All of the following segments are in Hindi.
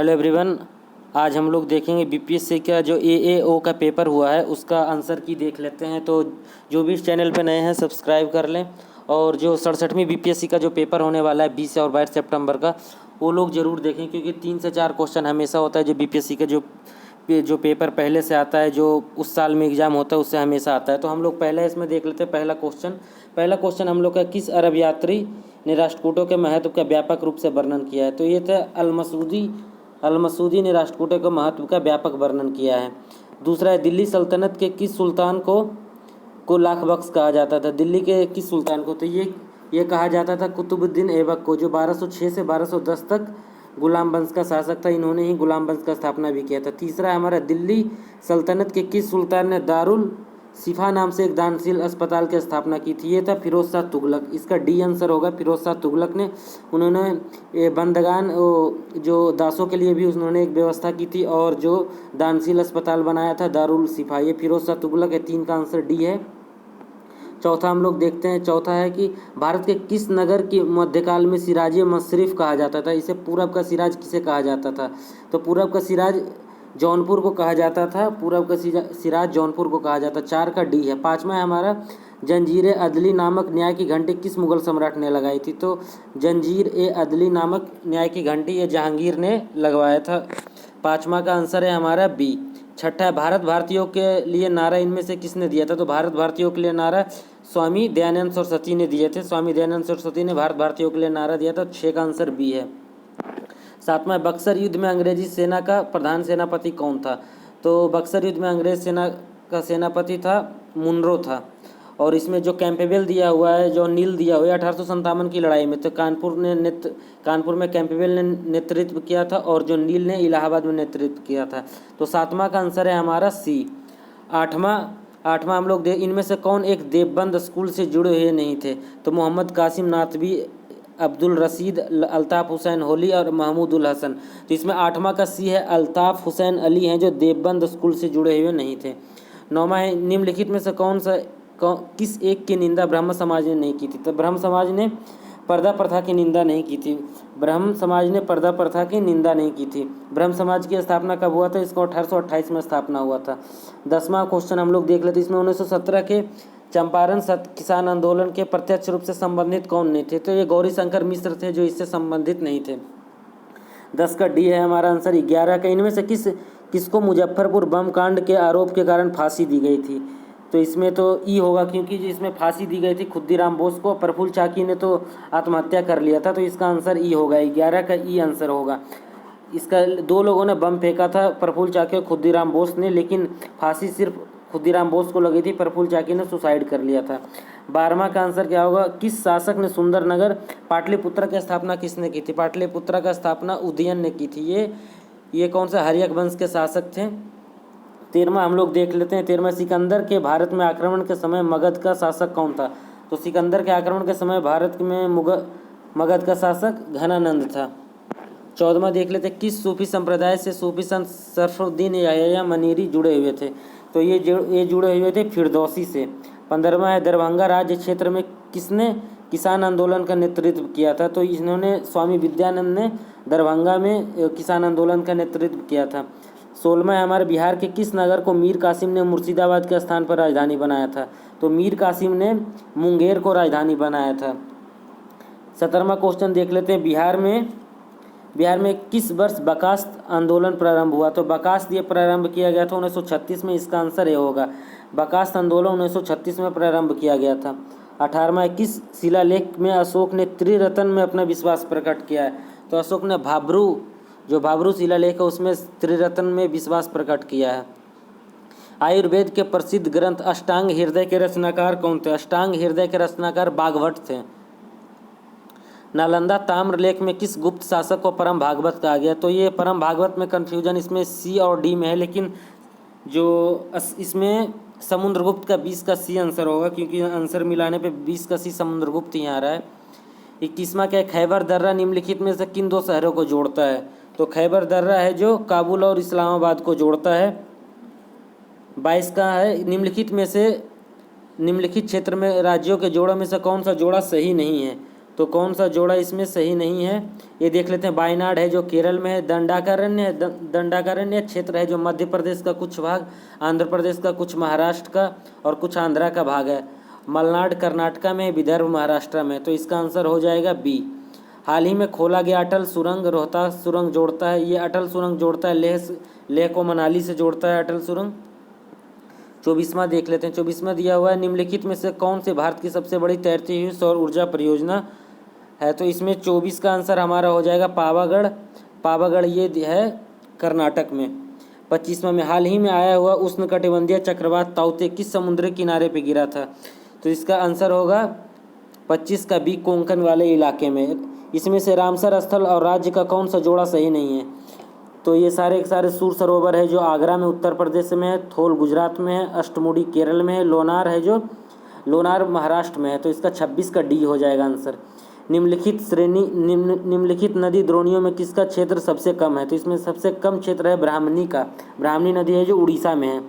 Hello everyone. आज हम लोग देखेंगे बीपीएससी का जो एएओ का पेपर हुआ है उसका आंसर की देख लेते हैं। तो जो भी इस चैनल पे नए हैं सब्सक्राइब कर लें। और जो 67वीं बीपीएससी का जो पेपर होने वाला है 20 और 22 सितंबर का, वो लोग ज़रूर देखें, क्योंकि 3 से 4 क्वेश्चन हमेशा होता है जो बीपीएससी का जो पेपर पहले से आता है, जो उस साल में एग्ज़ाम होता है उससे हमेशा आता है। तो हम लोग पहले इसमें देख लेते हैं पहला क्वेश्चन हम लोग का, किस अरब यात्री ने राष्ट्रकूटों के महत्व का व्यापक रूप से वर्णन किया है। तो ये था अल मसूदी ने राष्ट्रकूटों के महत्व का व्यापक वर्णन किया है। दूसरा है, दिल्ली सल्तनत के किस सुल्तान को लाख बख्श कहा जाता था। दिल्ली के किस सुल्तान को, तो ये कहा जाता था कुतुबुद्दीन ऐबक को, जो 1206 से 1210 तक गुलाम वंश का शासक था। इन्होंने ही गुलाम वंश का स्थापना भी किया था। तीसरा है हमारा, दिल्ली सल्तनत के किस सुल्तान ने दारुल शिफा नाम से एक दानशील अस्पताल की स्थापना की थी। ये था फिरोज शाह तुगलक। इसका डी आंसर होगा, फिरोज शाह तुगलक ने। उन्होंने बंदगान जो दासों के लिए भी उन्होंने एक व्यवस्था की थी, और जो दानशील अस्पताल बनाया था दारुल शिफा, ये फिरोज शाह तुगलक है। 3 का आंसर डी है। चौथा हम लोग देखते हैं, चौथा है कि भारत के किस नगर की मध्यकाल में सिराज मशरिफ कहा जाता था। इसे पूरब का सिराज किसे कहा जाता था। तो पूरब का सिराज जौनपुर को कहा जाता था। पूरब का सिराज जौनपुर को कहा जाता। 4 का डी है। 5वां है हमारा, जंजीर ए अदली नामक न्याय की घंटी किस मुगल सम्राट ने लगाई थी। तो जंजीर ए अदली नामक न्याय की घंटी ये जहांगीर ने लगवाया था। 5वां का आंसर है हमारा बी। छठा है, भारत भारतीयों के लिए नारा इनमें से किसने दिया था। तो भारत भारतीयों के लिए नारा स्वामी दयानंद सरस्वती ने दिए थे। स्वामी दयानंद सरस्वती ने भारत भारतीयों के लिए नारा दिया था। 6 का आंसर बी है। 7वां, बक्सर युद्ध में अंग्रेजी सेना का प्रधान सेनापति कौन था। तो बक्सर युद्ध में अंग्रेज सेना का सेनापति था मुनरो था। और इसमें जो कैंपेबल दिया हुआ है, जो नील दिया हुआ है 1857 की लड़ाई में, तो कानपुर में कैंपेबल ने नेतृत्व किया था, और जो नील ने इलाहाबाद में नेतृत्व किया था। तो 7वां का आंसर है हमारा सी। 8वां हम लोग इनमें से कौन एक देवबंद स्कूल से जुड़े हुए नहीं थे। तो मोहम्मद कासिम नाथवी, अब्दुल रशीद, अल्ताफ़ हुसैन होली और महमूद उल हसन। तो इसमें 8वां का सी है, अल्ताफ़ हुसैन अली हैं जो देवबंद स्कूल से जुड़े हुए नहीं थे। 9वां है, निम्नलिखित में से किस एक की निंदा ब्रह्म समाज ने नहीं की थी। तो ब्रह्म समाज ने पर्दा प्रथा की निंदा नहीं की थी। ब्रह्म समाज ने पर्दा प्रथा की निंदा नहीं की थी। ब्रह्म समाज की स्थापना कब हुआ था। इसका 1828 में स्थापना हुआ था। 10वां क्वेश्चन हम लोग देख लेते हैं। इसमें 1917 के चंपारण किसान आंदोलन के प्रत्यक्ष रूप से संबंधित कौन नहीं थे। तो ये गौरी शंकर मिश्र थे जो इससे संबंधित नहीं थे। 10 का डी है हमारा आंसर। 11 का, इनमें से किसको मुजफ्फरपुर बम कांड के आरोप के कारण फांसी दी गई थी। तो इसमें तो ई होगा, क्योंकि इसमें फांसी दी गई थी खुद्दीराम बोस को। प्रफुल्ल चाकी ने तो आत्महत्या कर लिया था। तो इसका आंसर ई होगा। 11 का ई आंसर होगा। इसका 2 लोगों ने बम फेंका था, प्रफुल्ल चाकी और खुद्दीराम बोस ने, लेकिन फांसी सिर्फ खुद्दीराम बोस को लगी थी। प्रफुल्ल चाकी ने सुसाइड कर लिया था। 12वां का आंसर क्या होगा, किस शासक ने सुंदरनगर पाटलिपुत्र की स्थापना किसने की थी। पाटलिपुत्र का स्थापना उदयन ने की थी। ये कौन सा हर्यक वंश के शासक थे। 13वां हम लोग देख लेते हैं। 13वां, सिकंदर के भारत में आक्रमण के समय मगध का शासक कौन था। तो सिकंदर के आक्रमण के समय भारत में मगध का शासक घनानंद था। 14वां देख लेते हैं, किस सूफी संप्रदाय से सूफी संत सरफुद्दीन याह्या मनीरी जुड़े हुए थे। तो ये जुड़े हुए थे फिरदौसी से। 15वां है, दरभंगा राज्य क्षेत्र में किसने किसान आंदोलन का नेतृत्व किया था। तो इन्होंने स्वामी विद्यानंद ने दरभंगा में किसान आंदोलन का नेतृत्व किया था। 16वां है हमारे, बिहार के किस नगर को मीर कासिम ने मुर्शिदाबाद के स्थान पर राजधानी बनाया था। तो मीर कासिम ने मुंगेर को राजधानी बनाया था। 17वां क्वेश्चन देख लेते हैं, बिहार में किस वर्ष बकास्त आंदोलन प्रारंभ हुआ। तो बकास्त ये प्रारंभ किया गया था 1936 में। इसका आंसर ये होगा, बकास्त आंदोलन 1936 में प्रारंभ किया गया था। 18वां, किस शिलालेख में अशोक ने त्रिरत्न में अपना विश्वास प्रकट किया है। तो अशोक ने भाब्रू शिलालेख है उसमें त्रिरत्न में विश्वास प्रकट किया है। आयुर्वेद के प्रसिद्ध ग्रंथ अष्टांग हृदय के रचनाकार कौन थे। अष्टांग हृदय के रचनाकार बागभट्ट थे। नालंदा ताम्रलेख में किस गुप्त शासक को परम भागवत कहा गया। तो ये परम भागवत में कन्फ्यूजन इसमें सी और डी में है, लेकिन जो इसमें समुद्रगुप्त का 20 का सी आंसर होगा, क्योंकि आंसर मिलाने पे 20 का सी समुद्रगुप्त ही आ रहा है। 21वां क्या है, खैबर दर्रा निम्नलिखित में से किन 2 शहरों को जोड़ता है। तो खैबर दर्रा है जो काबुल और इस्लामाबाद को जोड़ता है। 22 का है, निम्नलिखित क्षेत्र में राज्यों के जोड़ों में से कौन सा जोड़ा सही नहीं है। तो कौन सा जोड़ा इसमें सही नहीं है ये देख लेते हैं। वायनाड है जो केरल में है, दंडाकारण्य है, दंडाकारण्य क्षेत्र है जो मध्य प्रदेश का कुछ भाग, आंध्र प्रदेश का कुछ, महाराष्ट्र का और कुछ आंध्रा का भाग है। मलनाड कर्नाटका में, विदर्भ महाराष्ट्र में। तो इसका आंसर हो जाएगा बी। हाल ही में खोला गया अटल सुरंग रोहतास सुरंग जोड़ता है, ये अटल सुरंग जोड़ता है लेह को मनाली से जोड़ता है अटल सुरंग। 24वां देख लेते हैं। 24वां दिया हुआ है, निम्नलिखित में से कौन से भारत की सबसे बड़ी तैरती हुई सौर ऊर्जा परियोजना है। तो इसमें 24 का आंसर हमारा हो जाएगा पावागढ़। पावागढ़ ये है कर्नाटक में। 25वां में, हाल ही में आया हुआ उष्णकटिबंधीय चक्रवात ताउते किस समुद्री किनारे पर गिरा था। तो इसका आंसर होगा 25 का बी, कोंकण वाले इलाके में। इसमें से रामसर स्थल और राज्य का कौन सा जोड़ा सही नहीं है। तो ये सारे के सारे सूर सरोवर है जो आगरा में उत्तर प्रदेश में है, थोल गुजरात में है, अष्टमुडी केरल में है, लोनार है जो लोनार महाराष्ट्र में है। तो इसका 26 का डी हो जाएगा आंसर। निम्नलिखित नदी द्रोणियों में किसका क्षेत्र सबसे कम है। तो इसमें सबसे कम क्षेत्र है ब्राह्मणी का। ब्राह्मणी नदी है जो उड़ीसा में है।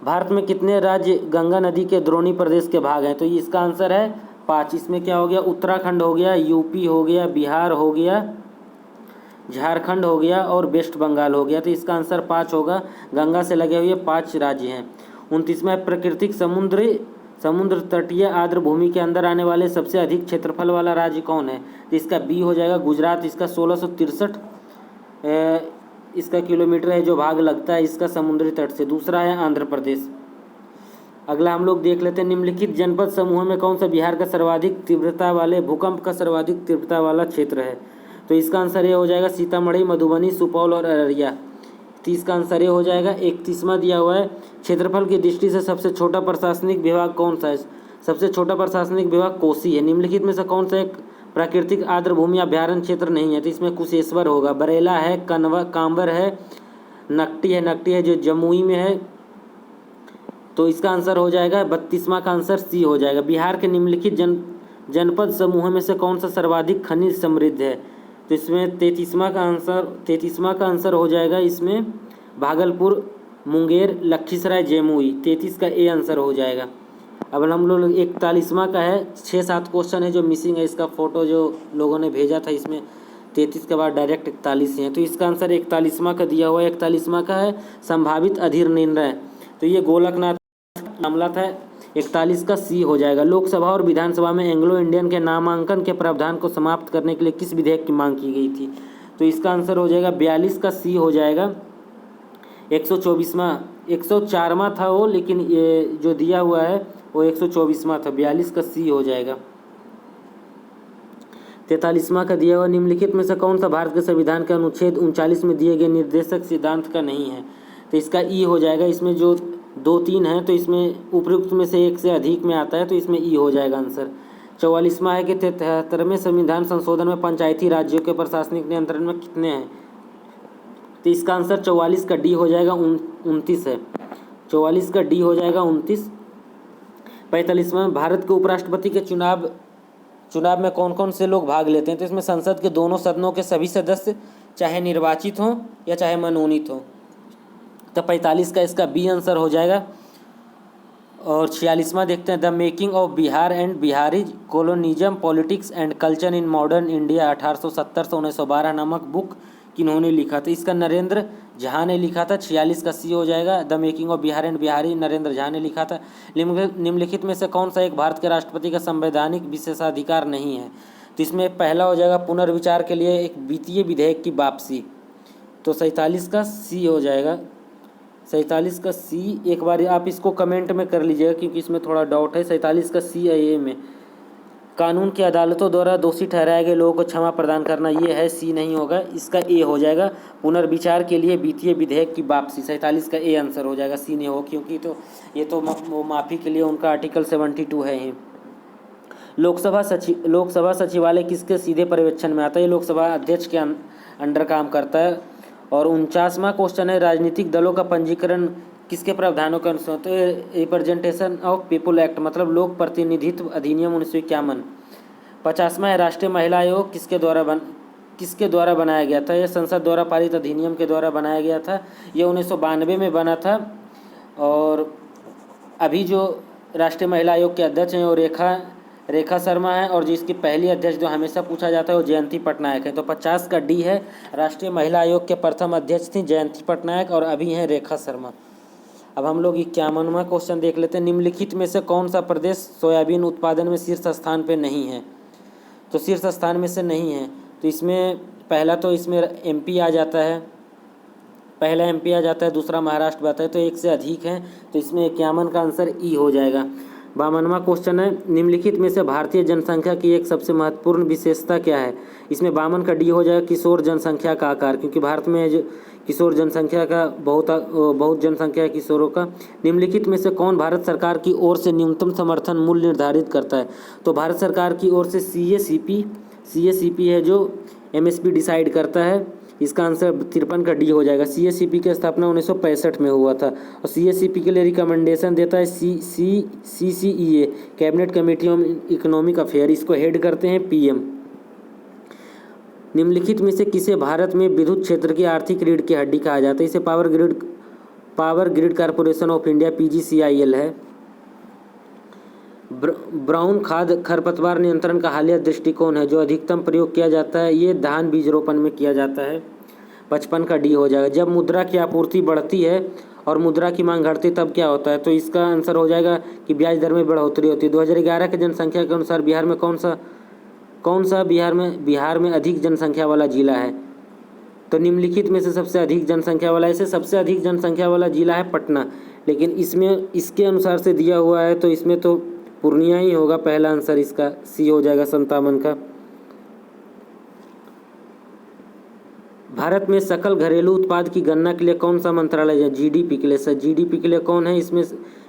भारत में कितने राज्य गंगा नदी के द्रोणी प्रदेश के भाग हैं। तो ये इसका आंसर है 5। इसमें क्या हो गया, उत्तराखंड हो गया, यूपी हो गया, बिहार हो गया, झारखंड हो गया और वेस्ट बंगाल हो गया। तो इसका आंसर 5 होगा। गंगा से लगे हुए 5 राज्य हैं। 29वां, प्राकृतिक समुद्र तटीय आर्द्र भूमि के अंदर आने वाले सबसे अधिक क्षेत्रफल वाला राज्य कौन है। तो इसका बी हो जाएगा गुजरात। इसका 1663 इसका किलोमीटर है जो भाग लगता है इसका समुद्री तट से। दूसरा है आंध्र प्रदेश। अगला हम लोग देख लेते हैं, निम्नलिखित जनपद समूह में कौन सा बिहार का सर्वाधिक तीव्रता वाले भूकंप का सर्वाधिक तीव्रता वाला क्षेत्र है। तो इसका आंसर ये हो जाएगा सीतामढ़ी, मधुबनी, सुपौल और अररिया। 30 का आंसर ये हो जाएगा। 31वां दिया हुआ है, क्षेत्रफल की दृष्टि से सबसे छोटा प्रशासनिक विभाग कौन सा है। सबसे छोटा प्रशासनिक विभाग कोसी है। निम्नलिखित में से कौन सा एक प्राकृतिक आर्द्र भूमि अभ्यारण्य क्षेत्र नहीं है। तो इसमें कुशेश्वर होगा, बरेला है, कांवर है, नकटी है जो जमुई में है। तो इसका आंसर हो जाएगा 32वां का आंसर सी हो जाएगा। बिहार के निम्नलिखित जनपद समूह में से कौन सा सर्वाधिक खनिज समृद्ध है। तो इसमें 33वां का आंसर हो जाएगा इसमें भागलपुर, मुंगेर, लखीसराय, जमुई। 33 का ए आंसर हो जाएगा। अब हम लोग 41वां का है, 6-7 क्वेश्चन है जो मिसिंग है। इसका फ़ोटो जो लोगों ने भेजा था इसमें 33 के बाद डायरेक्ट 41 है। तो इसका आंसर 41वां का दिया हुआ है। 41वां का है संभावित अधीर निर्णय। तो ये गोलकनाथ मामला था। 41 का सी हो जाएगा। लोकसभा और विधानसभा में एंग्लो इंडियन के नामांकन के प्रावधान को समाप्त करने के लिए किस विधेयक की मांग की गई थी। तो इसका आंसर हो जाएगा 42 का सी हो जाएगा। 104वां था वो, लेकिन ये जो दिया हुआ है वो 124वां था। 42 का सी हो जाएगा। 43वां का दिया हुआ, निम्नलिखित में से कौन सा भारत के संविधान के अनुच्छेद 39 में दिए गए निर्देशक सिद्धांत का नहीं है। तो इसका ई हो जाएगा। इसमें जो 2-3 हैं तो इसमें उपयुक्त में से एक से अधिक में आता है, तो इसमें ई हो जाएगा आंसर। 44वां है कि 73वें संविधान संशोधन में पंचायती राज्यों के प्रशासनिक नियंत्रण में कितने हैं। तो इसका आंसर 44 का डी हो जाएगा। 29 है। 44 का डी हो जाएगा 29। 45वां, भारत के उपराष्ट्रपति के चुनाव में कौन कौन से लोग भाग लेते हैं। तो इसमें संसद के दोनों सदनों के सभी सदस्य, चाहे निर्वाचित हों या चाहे मनोनीत हों। तो 45 का इसका बी आंसर हो जाएगा। और 46वां देखते हैं, the making of Bihar and Biharis colonialism politics and culture in modern India 1870 से 1912 नामक बुक किन्होंने लिखा था। इसका नरेंद्र झा ने लिखा था। 46 का सी हो जाएगा। The making of Bihar and Bihari Narendra Jha ने लिखा था। निम्नलिखित में से कौन सा एक भारत के राष्ट्रपति का संवैधानिक विशेषाधिकार नहीं है। तो इसमें पहला हो जाएगा पुनर्विचार के लिए एक वित्तीय विधेयक की वापसी। तो 47 का सी हो जाएगा। 47 का सी, एक बार आप इसको कमेंट में कर लीजिएगा क्योंकि इसमें थोड़ा डाउट है। 47 का सी है ए में, कानून की अदालतों द्वारा दोषी ठहराए गए लोगों को क्षमा प्रदान करना, ये है, सी नहीं होगा। इसका ए हो जाएगा, पुनर्विचार के लिए वित्तीय विधेयक की वापसी। 47 का ए आंसर हो जाएगा, सी नहीं होगा क्योंकि तो ये तो वो माफ़ी के लिए उनका आर्टिकल 72 है ही। लोकसभा सचिवालय किसके सीधे पर्यवेक्षण में आता है। ये लोकसभा अध्यक्ष के अंडर काम करता है। और 49वां क्वेश्चन है, राजनीतिक दलों का पंजीकरण किसके प्रावधानों के अनुसार। तो रिप्रेजेंटेशन ऑफ पीपुल एक्ट मतलब लोक प्रतिनिधित्व अधिनियम 1951। 50वां है, राष्ट्रीय महिला आयोग किसके द्वारा बनाया गया था। यह संसद द्वारा पारित अधिनियम के द्वारा बनाया गया था। यह 1992 में बना था। और अभी जो राष्ट्रीय महिला आयोग के अध्यक्ष हैं वो रेखा शर्मा है, और जिसकी पहली अध्यक्ष जो हमेशा पूछा जाता है वो जयंती पटनायक है। तो 50 का डी है। राष्ट्रीय महिला आयोग के प्रथम अध्यक्ष थी जयंती पटनायक और अभी हैं रेखा शर्मा। अब हम लोग 51वां क्वेश्चन देख लेते हैं। निम्नलिखित में से कौन सा प्रदेश सोयाबीन उत्पादन में शीर्ष स्थान पे नहीं है? तो शीर्ष स्थान में से नहीं है तो इसमें पहला तो इसमें एमपी आ जाता है, पहला एमपी आ जाता है, दूसरा महाराष्ट्र आता है, तो एक से अधिक है, तो इसमें 51 का आंसर ई हो जाएगा। 52वां क्वेश्चन है। निम्नलिखित में से भारतीय जनसंख्या की एक सबसे महत्वपूर्ण विशेषता क्या है? इसमें 52 का डी हो जाएगा, किशोर जनसंख्या का आकार, क्योंकि भारत में जो किशोर जनसंख्या का बहुत जनसंख्या है किशोरों का। निम्नलिखित में से कौन भारत सरकार की ओर से न्यूनतम समर्थन मूल्य निर्धारित करता है? तो भारत सरकार की ओर से सीएसीपी है जो एमएसपी डिसाइड करता है। इसका आंसर 53 का डी हो जाएगा। सीएसीपी की स्थापना 1965 में हुआ था और सीएसीपी के लिए रिकमेंडेशन देता है CCEA, cabinet committee on economic affair. इसको हेड करते हैं पीएम। निम्नलिखित में से किसे भारत में विद्युत क्षेत्र की आर्थिक रीढ़ की हड्डी कहा जाता है? इसे power grid corporation of India PGCIL है। ब्राउन खाद खरपतवार नियंत्रण का हालिया दृष्टिकोण है जो अधिकतम प्रयोग किया जाता है, ये धान बीज रोपण में किया जाता है। 55 का डी हो जाएगा। जब मुद्रा की आपूर्ति बढ़ती है और मुद्रा की मांग घटती तब क्या होता है? तो इसका आंसर हो जाएगा कि ब्याज दर में बढ़ोतरी होती है। 2011 की जनसंख्या के अनुसार बिहार में बिहार में अधिक जनसंख्या वाला जिला है? तो निम्नलिखित में से सबसे अधिक जनसंख्या वाला, ऐसे सबसे अधिक जनसंख्या वाला जिला है पटना, लेकिन इसमें इसके अनुसार से दिया हुआ है तो इसमें तो पूर्णिया ही होगा। पहला आंसर इसका सी हो जाएगा 57 का। भारत में सकल घरेलू उत्पाद की गणना के लिए कौन सा मंत्रालय है? जीडीपी के लिए। सर जीडीपी के लिए कौन है? इसमें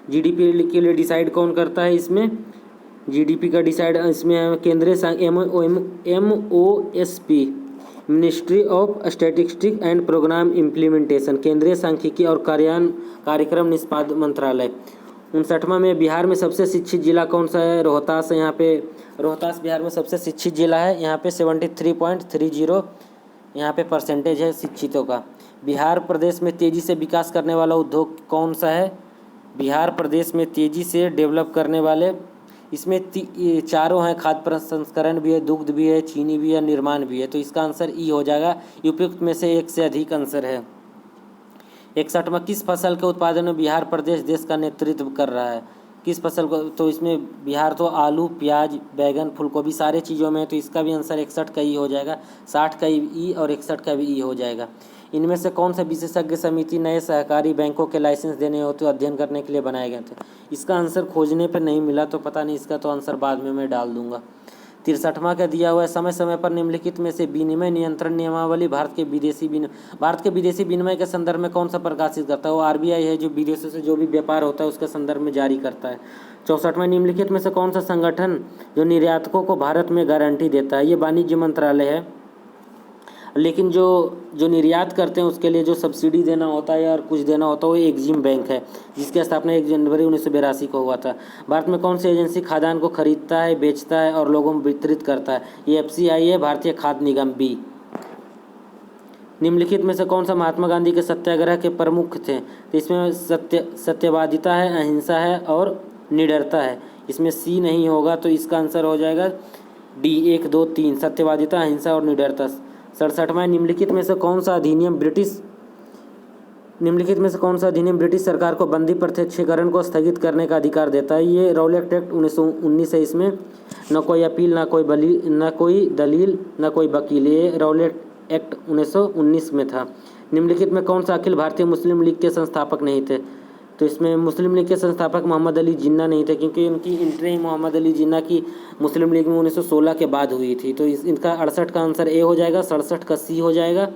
जीडीपी के लिए डिसाइड कौन करता है? इसमें जीडीपी का डिसाइड इसमें केंद्रीय MOSP, ministry of statistics and programme implementation, केंद्रीय सांख्यिकी और कार्यक्रम निष्पादन मंत्रालय। 59वां में बिहार में सबसे शिक्षित जिला कौन सा है? रोहतास है। यहाँ पे रोहतास बिहार में सबसे शिक्षित जिला है। यहाँ पे 73.30 यहाँ पे परसेंटेज है शिक्षितों का। बिहार प्रदेश में तेज़ी से विकास करने वाला उद्योग कौन सा है? बिहार प्रदेश में तेज़ी से डेवलप करने वाले, इसमें चारों हैं, खाद्य प्रसंस्करण भी है, दुग्ध भी है, चीनी भी है, निर्माण भी है, तो इसका आंसर ई हो जाएगा। उपयुक्त में से एक से अधिक आंसर है। 61वां किस फसल के उत्पादन में बिहार प्रदेश देश का नेतृत्व कर रहा है? किस फसल को? तो इसमें बिहार तो आलू, प्याज, बैगन, फूलगोभी सारे चीज़ों में है, तो इसका भी आंसर 61 का ई हो जाएगा। 60 का ई और 61 का भी ई हो जाएगा। इनमें से कौन सा विशेषज्ञ समिति नए सहकारी बैंकों के लाइसेंस देने हेतु अध्ययन करने के लिए बनाए गए थे? इसका आंसर खोजने पर नहीं मिला तो पता नहीं, इसका तो आंसर बाद में मैं डाल दूंगा। 63वां का दिया हुआ है। समय समय पर निम्नलिखित में से विनिमय नियंत्रण नियमावली भारत के विदेशी विनिमय के संदर्भ में कौन सा प्रकाशित करता है? वो आरबीआई है जो विदेशों से जो भी व्यापार होता है उसके संदर्भ में जारी करता है। 64वां निम्नलिखित में से कौन सा संगठन जो निर्यातकों को भारत में गारंटी देता है? ये वाणिज्य मंत्रालय है, लेकिन जो निर्यात करते हैं उसके लिए जो सब्सिडी देना होता है या कुछ देना होता है वो एग्जिम बैंक है, जिसकी स्थापना 1 जनवरी 1982 को हुआ था। भारत में कौन सी एजेंसी खाद्यान्न को खरीदता है, बेचता है और लोगों में वितरित करता है? ये FCI है, भारतीय खाद्य निगम बी। निम्नलिखित में से कौन सा महात्मा गांधी के सत्याग्रह के प्रमुख थे? तो इसमें सत्यवादिता है, अहिंसा है और निडरता है। इसमें सी नहीं होगा तो इसका आंसर हो जाएगा डी 1, 2, 3, सत्यवादिता, अहिंसा और निडरता। 67वां निम्नलिखित में से कौन सा अधिनियम ब्रिटिश सरकार को बंदी प्रत्यक्षीकरण को स्थगित करने का अधिकार देता है? ये रॉलेट एक्ट 1919 है। इसमें न कोई अपील, न कोई दलील, न कोई वकील। ये रॉलेट एक्ट 1919 में था। निम्नलिखित में कौन सा अखिल भारतीय मुस्लिम लीग के संस्थापक नहीं थे? तो इसमें मुस्लिम लीग के संस्थापक मोहम्मद अली जिन्ना नहीं थे, क्योंकि उनकी एंट्री ही मोहम्मद अली जिन्ना की मुस्लिम लीग में 1916 के बाद हुई थी। तो इनका 68 का आंसर ए हो जाएगा, 67 का सी हो जाएगा।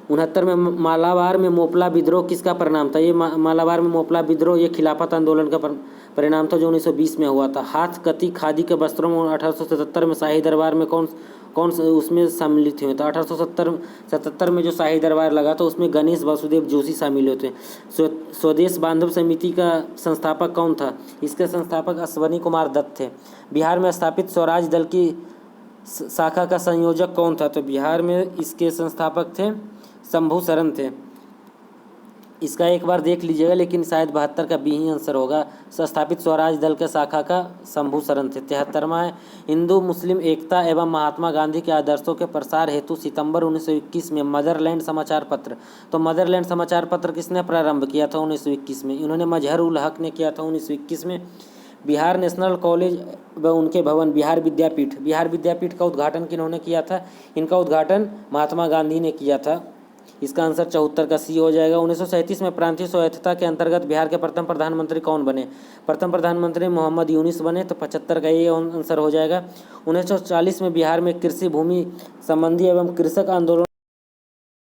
69 में मालाबार में मोपला विद्रोह किसका परिणाम था? ये मालाबार में मोपला विद्रोह ये खिलाफत आंदोलन का परिणाम था जो 1920 में हुआ था। हाथ कती खादी के वस्त्रों में 1877 में शाही दरबार में कौन उसमें सम्मिलित हुए? तो 1877 में जो शाही दरबार लगा तो उसमें गणेश वासुदेव जोशी शामिल होते हैं। स्वदेश बांधव समिति का संस्थापक कौन था? इसके संस्थापक अश्वनी कुमार दत्त थे। बिहार में स्थापित स्वराज दल की शाखा का संयोजक कौन था? तो बिहार में इसके संस्थापक थे शंभू शरण थे। इसका एक बार देख लीजिएगा, लेकिन शायद 72 का बी ही आंसर होगा। संस्थापित स्वराज दल के शाखा का शंभू शरण थे। 73वां है, हिंदू मुस्लिम एकता एवं महात्मा गांधी के आदर्शों के प्रसार हेतु सितंबर 1921 में मदरलैंड समाचार पत्र। तो मदरलैंड समाचार पत्र किसने प्रारंभ किया था 1921 में? इन्होंने मजहर उल हक ने किया था 1921 में। बिहार नेशनल कॉलेज व उनके भवन बिहार विद्यापीठ का उद्घाटन किन्होंने किया था? इनका उद्घाटन महात्मा गांधी ने किया था। इसका आंसर 74 का सी हो जाएगा। 1937 में प्रांतीय स्वायत्तता के अंतर्गत बिहार के प्रथम प्रधानमंत्री कौन बने? प्रथम प्रधानमंत्री मोहम्मद यूनिस बने, तो 75 का ये आंसर हो जाएगा। 1940 में बिहार में कृषि भूमि संबंधी एवं कृषक आंदोलन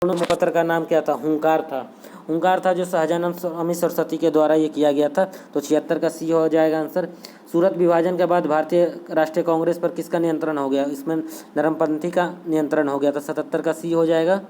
पत्र का नाम क्या था? हुंकार था। हुंकार था, जो सहजानंद स्वामी सरस्वती के द्वारा ये किया गया था। तो 76 का सी हो जाएगा आंसर। सूरत विभाजन के बाद भारतीय राष्ट्रीय कांग्रेस पर किसका नियंत्रण हो गया? इसमें नरमपंथी का नियंत्रण हो गया था। 77 का सी हो जाएगा।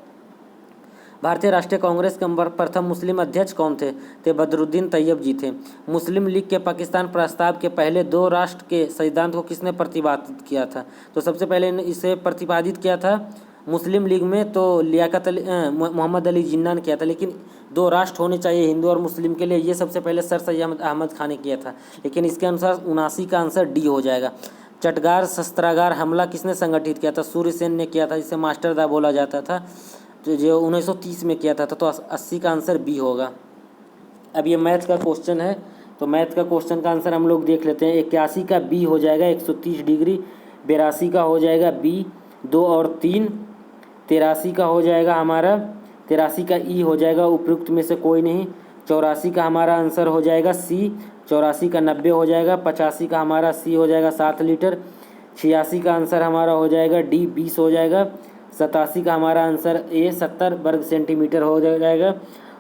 भारतीय राष्ट्रीय कांग्रेस के प्रथम मुस्लिम अध्यक्ष कौन थे? ते बदरुद्दीन तैयब जी थे। मुस्लिम लीग के पाकिस्तान प्रस्ताव के पहले दो राष्ट्र के सिद्धांत को किसने प्रतिपादित किया था? तो सबसे पहले इसे प्रतिपादित किया था मुस्लिम लीग में तो लियाकत अली मोहम्मद अली जिन्ना ने किया था। लेकिन दो राष्ट्र होने चाहिए हिंदू और मुस्लिम के लिए, ये सबसे पहले सर सैयद अहमद खान ने किया था। लेकिन इसके अनुसार 79 का आंसर डी हो जाएगा। चटगार शस्त्रागार हमला किसने संगठित किया था? सूर्यसेन ने किया था, जिसे मास्टरदा बोला जाता था, जो 1930 में किया था। तो 80 का आंसर बी होगा। अब ये मैथ का क्वेश्चन है, तो मैथ का क्वेश्चन का आंसर हम लोग देख लेते हैं। 81 का बी हो जाएगा 130 डिग्री। 82 का हो जाएगा बी 2 और 3। 83 का हो जाएगा हमारा 83 का ई हो जाएगा, उपयुक्त में से कोई नहीं। 84 का हमारा आंसर हो जाएगा सी। 84 का 90 हो जाएगा। 85 का हमारा सी हो जाएगा 7 लीटर। 86 का आंसर हमारा हो जाएगा डी 20 हो जाएगा। 87 का हमारा आंसर ए 70 वर्ग सेंटीमीटर हो जाएगा।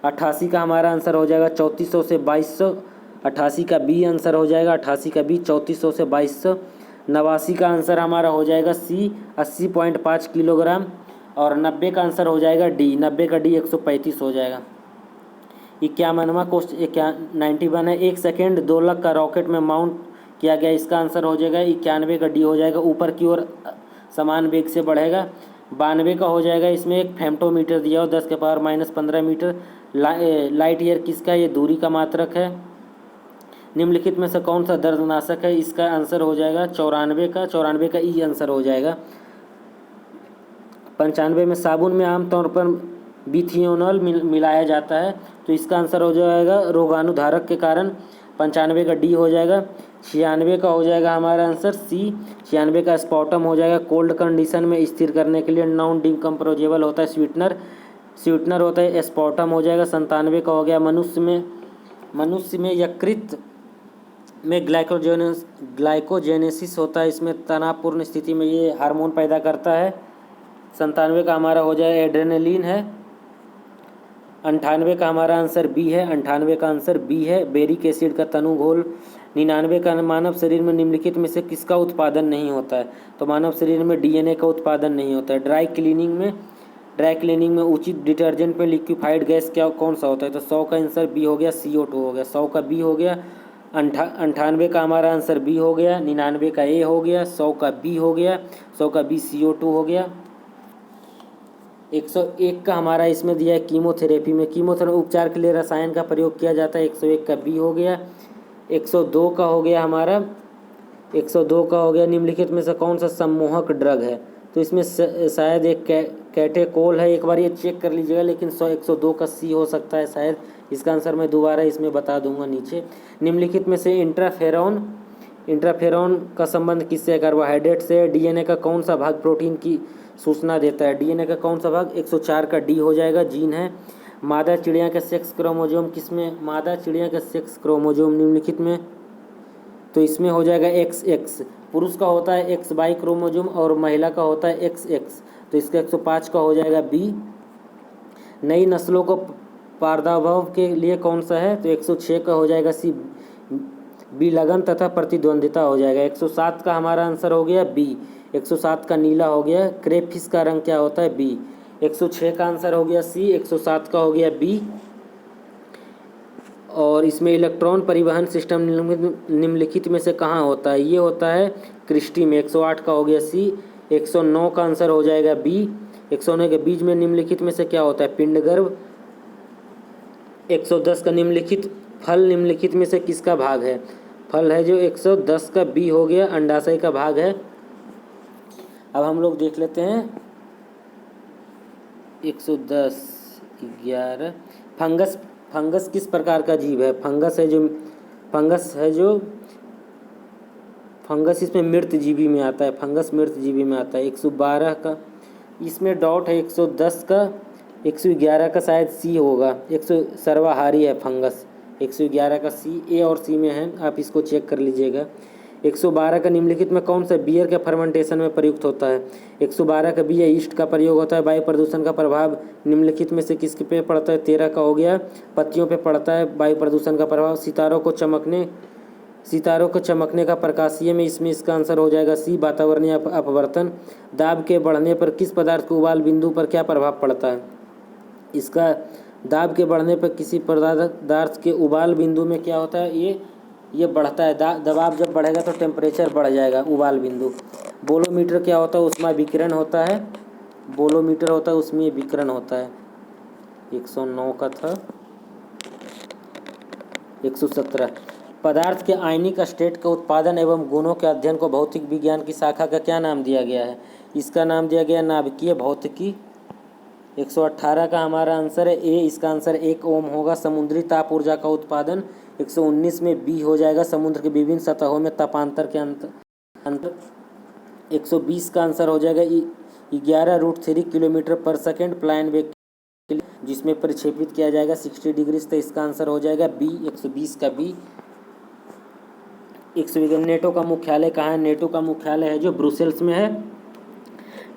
88 का हमारा आंसर हो जाएगा 3400 से 2200। 88 का बी आंसर हो जाएगा 88 का बी 3400 से 2200। 89 का आंसर हमारा हो जाएगा सी 80.5 किलोग्राम। और 90 का आंसर हो जाएगा डी 90 का डी 135 हो जाएगा। 51वां क्वेश्चन 91 है। 1 सेकेंड 2 लाख का रॉकेट में माउंट किया गया, इसका आंसर हो जाएगा 91 का डी हो जाएगा। ऊपर की ओर समान वेग से बढ़ेगा। 92 का हो जाएगा। इसमें एक फेम्टोमीटर दिया हो 10 के पावर -15 मीटर। लाइट ईयर किसका? ये दूरी का मात्रक है। निम्नलिखित में से कौन सा दर्दनाशक है? इसका आंसर हो जाएगा 94 का ई आंसर हो जाएगा। 95 में साबुन में आमतौर पर बिथियोनॉल मिलाया जाता है, तो इसका आंसर हो जाएगा रोगाणुधारक के कारण। 95 का डी हो जाएगा। 96 का हो जाएगा हमारा आंसर सी। 96 का स्पॉटम हो जाएगा। कोल्ड कंडीशन में स्थिर करने के लिए नॉन डिकम्पोजेबल होता है स्वीटनर होता है, स्पॉटम हो जाएगा। 97 का हो गया मनुष्य में यकृत में ग्लाइकोजेनेसिस होता है, इसमें तनावपूर्ण स्थिति में ये हार्मोन पैदा करता है। 97 का हमारा हो जाएगा एड्रेनलिन है। 98 का हमारा आंसर बी है। 98 का आंसर बी है, बेरिक एसिड का तनु घोल। 99 का मानव शरीर में निम्नलिखित में से किसका उत्पादन नहीं होता है? तो मानव शरीर में डीएनए का उत्पादन नहीं होता है। ड्राई क्लीनिंग में उचित डिटर्जेंट में लिक्विफाइड गैस क्या कौन सा होता है? तो 100 का आंसर बी हो गया, CO2 हो गया। 100 का बी हो गया। 98 का हमारा आंसर बी हो गया। 99 का ए हो गया। 100 का बी हो गया। 100 का बी CO2 हो गया। 101 का हमारा इसमें दिया है कीमोथेरेपी में उपचार के लिए रसायन का प्रयोग किया जाता है, 101 का बी हो गया। 102 का हो गया हमारा 102 का हो गया निम्नलिखित में से कौन सा सम्मोहक ड्रग है? तो इसमें शायद एक कैटेकोल है, एक बार ये चेक कर लीजिएगा, लेकिन 102 का सी हो सकता है शायद। इसका आंसर मैं दोबारा इसमें बता दूंगा नीचे। निम्नलिखित में से इंट्राफेरॉन का संबंध किससे है? कार्बोहाइड्रेट से। डीएनए का कौन सा भाग प्रोटीन की सूचना देता है? डीएनए का कौन सा भाग? 104 का डी हो जाएगा, जीन है। मादा चिड़िया का सेक्स क्रोमोजोम किसमें? मादा चिड़िया का सेक्स क्रोमोजोम निम्नलिखित में, तो इसमें हो जाएगा XX। पुरुष का होता है XY क्रोमोजोम और महिला का होता है XX, तो इसका 105 का हो जाएगा बी। नई नस्लों को पारदाभाव के लिए कौन सा है? तो 106 का हो जाएगा सी, बी लगन तथा प्रतिद्वंदिता हो जाएगा। 107 का हमारा आंसर हो गया बी। 107 का नीला हो गया। क्रेफिश का रंग क्या होता है? बी। 106 का आंसर हो गया सी। 107 का हो गया बी। और इसमें इलेक्ट्रॉन परिवहन सिस्टम निम्नलिखित में से कहाँ होता है? ये होता है क्रिस्टी में। 108 का हो गया सी। 109 का आंसर हो जाएगा बी। 109 के बीच में निम्नलिखित में से क्या होता है? पिंडगर्भ। 110 का निम्नलिखित फल निम्नलिखित में से किसका भाग है? फल है जो 110 का बी हो गया, अंडाशय का भाग है। अब हम लोग देख लेते हैं 110 11 फंगस। फंगस किस प्रकार का जीव है? फंगस है जो फंगस इसमें मृतजीवी में आता है। फंगस मृतजीवी में आता है। 112 का इसमें डॉट है, 110 का 111 का शायद सी होगा। 100 सर्वाहारी है फंगस। 111 का सी, ए और सी में है, आप इसको चेक कर लीजिएगा। 112 का निम्नलिखित में कौन सा बियर के फर्मेंटेशन में प्रयुक्त होता है? 112 का बी या ईस्ट का प्रयोग होता है। वायु प्रदूषण का प्रभाव निम्नलिखित में से किसके पे पड़ता है? 13 का हो गया, पत्तियों पे पड़ता है वायु प्रदूषण का प्रभाव। सितारों को चमकने का प्रकाशीय में इसमें इसका आंसर हो जाएगा सी, वातावरणीय अपवर्तन। दाब के बढ़ने पर किस पदार्थ के उबाल बिंदु पर क्या प्रभाव पड़ता है? इसका दाब के बढ़ने पर किसी पदार्थ के उबाल बिंदु में क्या होता है? ये बढ़ता है। दबाव जब बढ़ेगा तो टेम्परेचर बढ़ जाएगा, उबाल बिंदु। बोलोमीटर क्या होता है? उसमें विकिरण होता है। बोलोमीटर होता है, उसमें विकिरण होता है। 109 का था। 117 पदार्थ के आयनिक स्टेट के उत्पादन एवं गुणों के अध्ययन को भौतिक विज्ञान की शाखा का क्या नाम दिया गया है? इसका नाम दिया गया नाभिकीय भौतिकी। 118 का हमारा आंसर है ए, इसका आंसर 1 ओम होगा। समुद्री ताप ऊर्जा का उत्पादन 119 में बी हो जाएगा। समुद्र की विभिन्न सतहों में तापांतर के अंतर 120 का आंसर हो जाएगा 11√3 किलोमीटर पर सेकेंड प्लान वेग, जिसमें प्रक्षेपित किया जाएगा 60 डिग्री। तो इसका आंसर हो जाएगा बी, 120 का बी। 120 नेटो का मुख्यालय कहाँ है? नेटो का मुख्यालय है जो ब्रुसेल्स में है।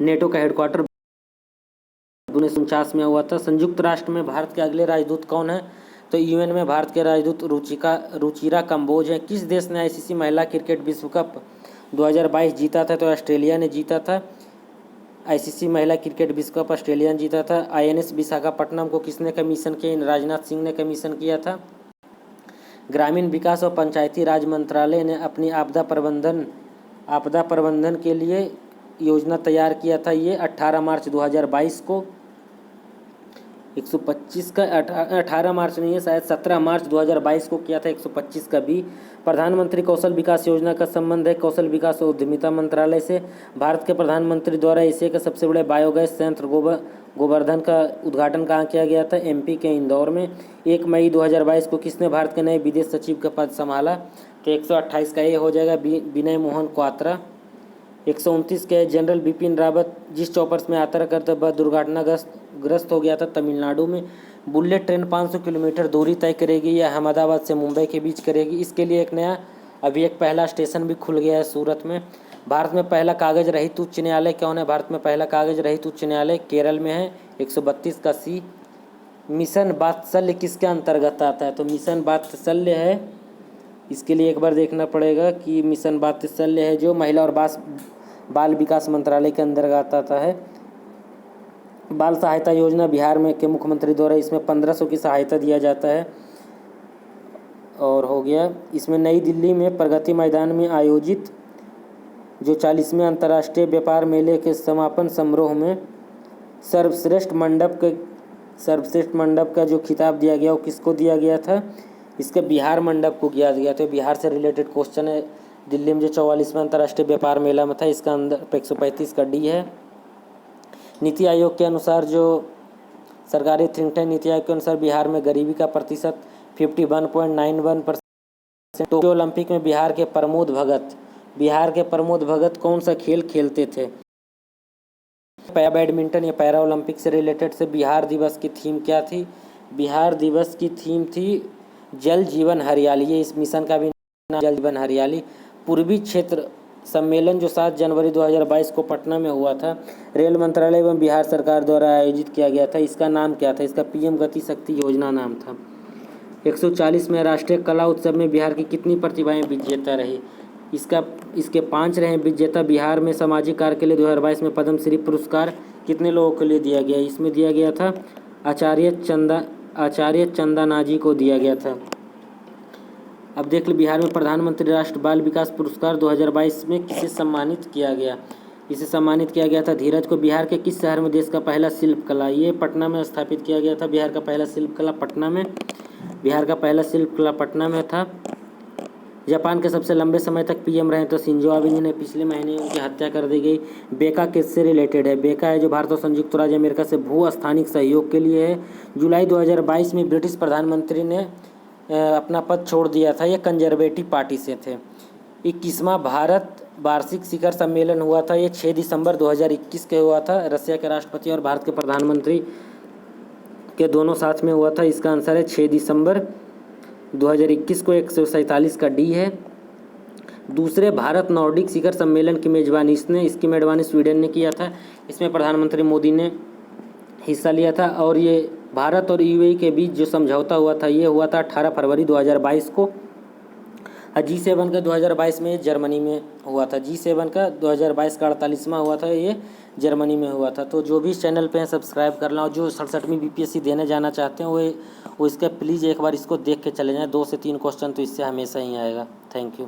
नेटो का हेडक्वार्टर 1949 में हुआ था। संयुक्त राष्ट्र में भारत के अगले राजदूत कौन है? तो यूएन में भारत के राजदूत रुचिरा कंबोज है। किस देश ने आईसीसी महिला क्रिकेट विश्व कप 2022 जीता था? तो ऑस्ट्रेलिया ने जीता था। आईसीसी महिला क्रिकेट विश्व कप ऑस्ट्रेलिया ने जीता था। आईएनएस विशाखापट्टनम को किसने कमीशन किया? राजनाथ सिंह ने कमीशन किया था। ग्रामीण विकास और पंचायती राज मंत्रालय ने अपनी आपदा प्रबंधन के लिए योजना तैयार किया था। ये 18 मार्च 2022 को 125 का 18 मार्च नहीं है, शायद 17 मार्च 2022 को किया था। 125 का बी। प्रधानमंत्री कौशल विकास योजना का संबंध है कौशल विकास और उद्यमिता मंत्रालय से। भारत के प्रधानमंत्री द्वारा एशिया के सबसे बड़े बायोगैस संयंत्र गोवर्धन का उद्घाटन कहाँ किया गया था? एमपी के इंदौर में। 1 मई 2022 को किसने भारत के नए विदेश सचिव का पद संभाला? तो 128 का ये हो जाएगा विनय मोहन क्वात्रा। 129 के जनरल बिपिन रावत जिस चॉपर्स में यात्रा करते वक्त दुर्घटनाग्रस्त हो गया था तमिलनाडु में। बुलेट ट्रेन 500 किलोमीटर दूरी तय करेगी या अहमदाबाद से मुंबई के बीच करेगी? इसके लिए एक पहला स्टेशन भी खुल गया है सूरत में। भारत में पहला कागज रहित उच्च न्यायालय कौन है? भारत में पहला कागज रहित उच्च न्यायालय केरल में है। 132 का सी। मिशन वात्सल्य किसके अंतर्गत आता है? तो मिशन वात्सल्य है, इसके लिए एक बार देखना पड़ेगा कि मिशन वात्सल्य है जो महिला और बाल विकास मंत्रालय के अंतर्गत आता है। बाल सहायता योजना बिहार में के मुख्यमंत्री द्वारा इसमें 1500 की सहायता दिया जाता है। और हो गया इसमें नई दिल्ली में प्रगति मैदान में आयोजित जो 40वें अंतर्राष्ट्रीय व्यापार मेले के समापन समारोह में सर्वश्रेष्ठ मंडप का जो खिताब दिया गया वो किसको दिया गया था? इसका बिहार मंडप को दिया गया था। बिहार से रिलेटेड क्वेश्चन है। दिल्ली में जो 44वां अंतर्राष्ट्रीय व्यापार मेला में था, इसका अंदर 135 का डी है। नीति आयोग के अनुसार जो सरकारी थिंक टैंक नीति आयोग के अनुसार बिहार में गरीबी का प्रतिशत 51.91%। टोक्यो ओलंपिक में बिहार के प्रमोद भगत कौन सा खेल खेलते थे? बैडमिंटन या पैरा ओलंपिक से रिलेटेड से बिहार दिवस की थीम क्या थी? बिहार दिवस की थीम थी जल जीवन हरियाली। ये इस मिशन का भी नाम जल जीवन हरियाली। पूर्वी क्षेत्र सम्मेलन जो 7 जनवरी 2022 को पटना में हुआ था, रेल मंत्रालय एवं बिहार सरकार द्वारा आयोजित किया गया था। इसका नाम क्या था? इसका पीएम गति शक्ति योजना नाम था। 140 में राष्ट्रीय कला उत्सव में बिहार की कितनी प्रतिभाएं विजेता रही? इसके 5 रहे विजेता। बिहार में सामाजिक कार्य के लिए 2022 में पद्मश्री पुरस्कार कितने लोगों के लिए दिया गया? इसमें दिया गया था आचार्य चंदानाजी को दिया गया था। अब देख लो बिहार में प्रधानमंत्री राष्ट्रीय बाल विकास पुरस्कार 2022 में किसे सम्मानित किया गया? इसे सम्मानित किया गया था। धीरज को बिहार के किस शहर में देश का पहला शिल्प कला, ये पटना में स्थापित किया गया था। बिहार का पहला शिल्प कला पटना में, बिहार का पहला शिल्प कला पटना में था। जापान के सबसे लंबे समय तक पीएम रहे तो शिंजो आबे जी ने, पिछले महीने उनकी हत्या कर दी गई। बेका किससे रिलेटेड है? बेका है जो भारत और संयुक्त राज्य अमेरिका से भू स्थानिक सहयोग के लिए है। जुलाई 2022 में ब्रिटिश प्रधानमंत्री ने अपना पद छोड़ दिया था, ये कंजर्वेटिव पार्टी से थे। 21वां भारत वार्षिक शिखर सम्मेलन हुआ था, ये 6 दिसंबर 2021 के हुआ था। रशिया के राष्ट्रपति और भारत के प्रधानमंत्री के दोनों साथ में हुआ था। इसका आंसर है 6 दिसंबर 2021 को। 147 का डी है। दूसरे भारत नॉर्डिक शिखर सम्मेलन की मेजबानी इसकी मेजबानी स्वीडन ने किया था। इसमें प्रधानमंत्री मोदी ने हिस्सा लिया था। और ये भारत और यूएई के बीच जो समझौता हुआ था, ये हुआ था 18 फरवरी 2022 को। G7 का 2022 में जर्मनी में हुआ था। G7 का 2022 का 48वां हुआ था, ये जर्मनी में हुआ था। तो जो भी इस चैनल पे हैं सब्सक्राइब कर लें, और जो 67वीं बीपीएससी देने जाना चाहते हैं वो इसका प्लीज़ एक बार इसको देख के चले जाएँ। 2 से 3 क्वेश्चन तो इससे हमेशा ही आएगा। Thank you.